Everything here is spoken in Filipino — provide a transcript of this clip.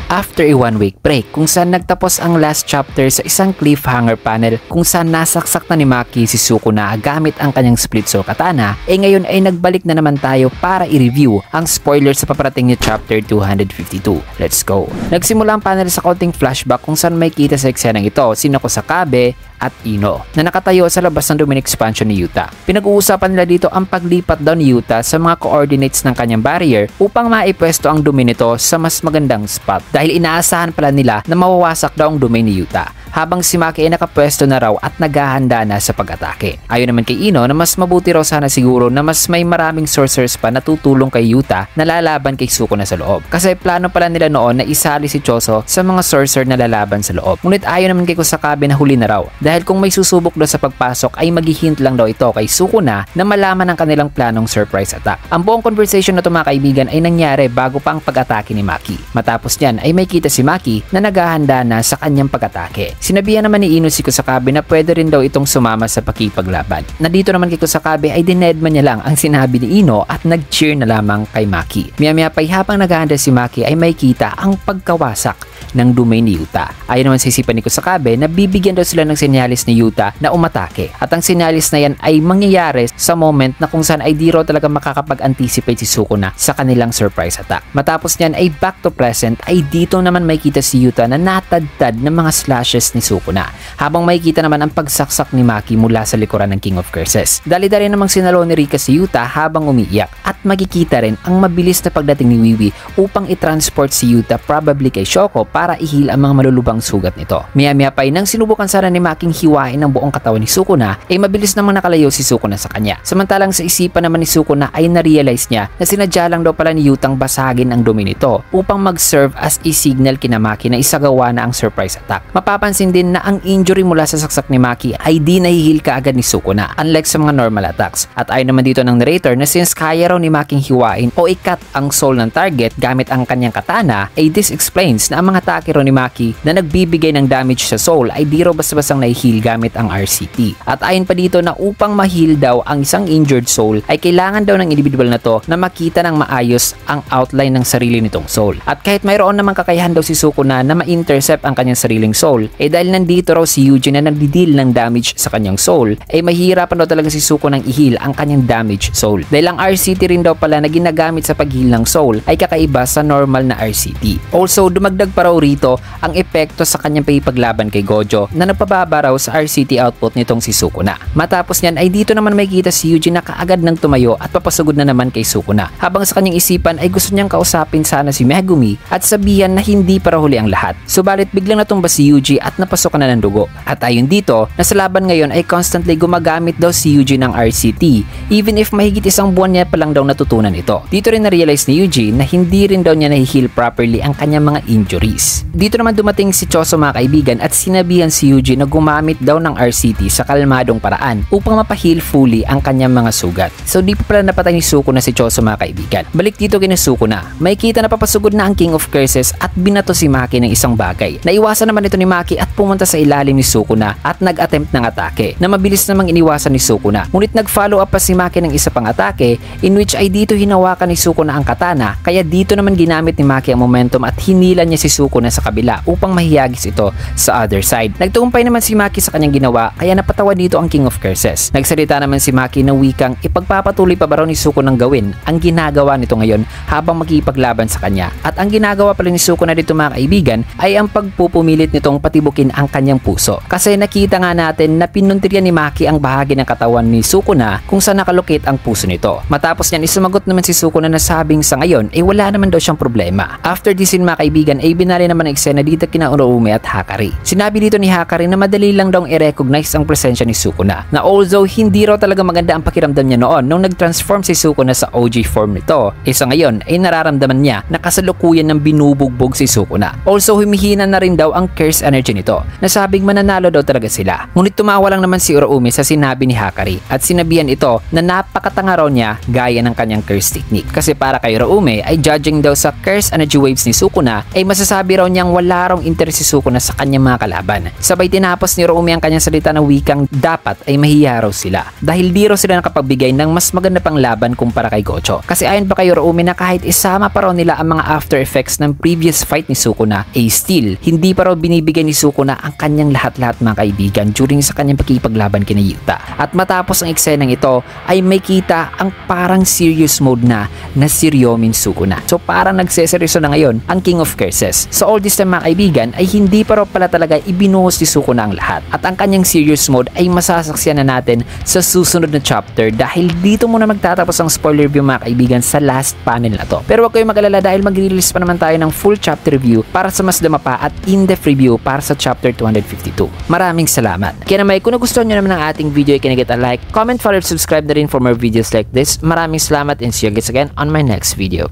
after a 1-week break kung saan nagtapos ang last chapter sa isang cliffhanger panel kung saan nasaksak na ni Maki si Sukuna gamit ang kanyang split sword katana, ngayon ay nagbalik na naman tayo para i-review ang spoilers sa paparating niya chapter 252. Let's go! Nagsimula ang panel sa kaunting flashback kung saan may kita sa eksenang ito sina Kusakabe at Ino na nakatayo sa labas ng Domain expansion ni Yuta. Pinag-uusapan nila dito ang paglipat daw ni Yuta sa mga coordinates ng kanyang barrier upang maipwesto ang domain nito sa mas magandang spot dahil inaasahan pala nila na mawawasak daw ang domain ni Yuta habang si Maki ay nakapwesto na raw at naghahanda na sa pag-atake. Ayon naman kay Ino na mas mabuti raw sana siguro na mas may maraming sorcerers pa na tutulong kay Yuta na lalaban kay Sukuna sa loob. Kasi plano pala nila noon na isali si Choso sa mga sorcerer na lalaban sa loob. Ngunit ayon naman kay Kusakabe na huli na raw dahil kung may susubok daw sa pagpasok ay maghihint lang daw ito kay Sukuna na malaman ang kanilang planong surprise attack. Ang buong conversation na ito mga kaibigan ay nangyari bago pa ang pag-atake ni Maki. Matapos niyan ay may kita si Maki na naghahanda na sa kanyang pag-atake. Sinabihan naman ni Ino si Kusakabe na pwede rin daw itong sumama sa pakipaglaban. Na dito naman kay Kusakabe ay dinedman niya lang ang sinabi ni Ino at nag-cheer na lamang kay Maki. Maya-maya pa habang naghahanda si Maki ay may kita ang pagkawasak ng domain ni Yuta. Ayon naman sa isipan ni Kusakabe na bibigyan daw sila ng senyalis ni Yuta na umatake. At ang senyalis na yan ay mangyayari sa moment na kung saan ay di raw talaga makakapag-anticipate si Sukuna sa kanilang surprise attack. Matapos niyan ay back to present ay dito naman may kita si Yuta na natadtad ng mga slashes ni Sukuna. Habang may kita naman ang pagsaksak ni Maki mula sa likuran ng King of Curses. Dali-dali namang sinalo ni Rika si Yuta habang umiiyak at makikita rin ang mabilis na pagdating ni Wiwi upang i-transport si Yuta probably kay Shoko para i-heal ang mga malulubang sugat nito. Maya-maya pa nang sinubukan sana ni Making hiwain ang buong katawan ni Sukuna ay mabilis namang nakalayo si Sukuna sa kanya. Samantalang sa isipan naman ni Sukuna ay na-realize niya na sinadya lang daw pala ni Yutang basagin ang domain nito upang mag-serve as a signal kina Maki na isagawa na ang surprise attack. Mapapansin din na ang injury mula sa saksak ni Maki ay di nahihil kaagad ni Sukuna unlike sa mga normal attacks. At ayon naman dito ng narrator na since kaya raw ni Making hiwain o i-cut ang soul ng target gamit ang kanyang katana ay this explains na ang mga atake raw ni Maki na nagbibigay ng damage sa soul ay di raw basta-bastang nahihil gamit ang RCT. At ayon pa dito na upang ma-heal daw ang isang injured soul ay kailangan daw ng individual na to na makita ng maayos ang outline ng sarili nitong soul. At kahit mayroon namang kakayahan daw si Sukuna na ma-intercept ang kanyang sariling soul, dahil nandito raw si Yuji na nagdi-deal ng damage sa kanyang soul, mahihirapan daw talaga si Sukuna ng i-heal ang kanyang damaged soul. Dahil ang RCT rin daw pala na ginagamit sa pag-heal ng soul ay kakaiba sa normal na RCT. Also, dumagdag pa raw rito ang epekto sa kanyang pagpaglaban kay Gojo na nagpababa raw sa RCT output nitong si Sukuna. Matapos niyan ay dito naman may kita si Yuji na kaagad nang tumayo at papasugod na naman kay Sukuna. Habang sa kanyang isipan ay gusto niyang kausapin sana si Megumi at sabihan na hindi para huli ang lahat. Subalit biglang natumba si Yuji at napasukan na ng dugo. At ayon dito, na sa laban ngayon ay constantly gumagamit daw si Yuji ng RCT even if mahigit isang buwan niya pa lang daw natutunan ito. Dito rin na-realize ni Yuji na hindi rin daw niya na-heal properly ang kanyang mga injuries. Dito naman dumating si Choso mga kaibigan at sinabihan si Yuji na gumamit daw ng RCT sa kalmadong paraan upang mapahil fully ang kanyang mga sugat. So di pa pala napatay ni Sukuna si Choso mga kaibigan. Balik dito kay Sukuna. May kita na papasugod na ang King of Curses at binato si Maki ng isang bagay. Naiwasan naman ito ni Maki at pumunta sa ilalim ni Sukuna at nag-attempt ng atake na mabilis namang iniwasan ni Sukuna. Ngunit nag-follow up pa si Maki ng isa pang atake in which ay dito hinawakan ni Sukuna ang katana kaya dito naman ginamit ni Maki ang momentum at hinila niya si Sukuna sa kabila upang mahiyagis ito sa other side. Nagtuumpay naman si Maki sa kanyang ginawa kaya napatawa dito ang King of Curses. Nagsalita naman si Maki na wikang ipagpapatuloy pa ba raw ni Sukuna gawin ang ginagawa nito ngayon habang makipaglaban sa kanya. At ang ginagawa pala ni Sukuna dito mga kaibigan ay ang pagpupumilit nitong patibukin ang kanyang puso. Kasi nakita nga natin na pinuntiryan ni Maki ang bahagi ng katawan ni Sukuna kung saan nakalokate ang puso nito. Matapos niyan isumagot naman si Sukuna na sabing sa ngayon wala naman daw siyang problema. After this scene mga kaibigan binali naman ang eksena dito kina Uraume at Hakari. Sinabi dito ni Hakari na madali lang daw i-recognize ang presensya ni Sukuna na although hindi raw talaga maganda ang pakiramdam niya noon nung nag-transform si Sukuna sa OG form nito, sa ngayon ay nararamdaman niya na kasalukuyan ng binubugbog si Sukuna. Also humihina na rin daw ang curse energy nito na sabing mananalo daw talaga sila. Ngunit tumawa lang naman si Uraume sa sinabi ni Hakari at sinabihan ito na napakatanga raw niya gaya ng kanyang curse technique. Kasi para kay Uraume ay judging daw sa curse energy waves ni Sukuna ay masasabi sinabi raw niyang wala raw interes si Sukuna sa kanyang mga kalaban. Sabay tinapos ni Roumi ang kanyang salita na wikang dapat ay mahiya raw sila dahil di raw sila nakapagbigay ng mas maganda pang laban kumpara kay Gocho. Kasi ayon pa kay Roumi na kahit isama pa raw nila ang mga after effects ng previous fight ni Sukuna, still hindi pa raw binibigay ni Sukuna ang kanyang lahat-lahat mga kaibigan during sa kanyang pakikipaglaban kina Yuta. At matapos ang eksenang ito ay may kita ang parang serious mode na si Ryomin Sukuna. So parang nagseseryoso na ngayon ang King of Curses. So all this time mga kaibigan ay hindi pa raw pala talaga ibinuhos ni Sukuna ang lahat. At ang kanyang serious mode ay masasaksiyan na natin sa susunod na chapter dahil dito muna magtatapos ang spoiler review mga kaibigan sa last panel na to. Pero wag kayong mag-alala dahil mag-release pa naman tayo ng full chapter review para sa mas dama pa at in-depth review para sa chapter 252. Maraming salamat. Kaya naman kung nagustuhan nyo naman ang ating video ay kinagit a like, comment, follow, subscribe na rin for more videos like this. Maraming salamat and see you guys again on my next video.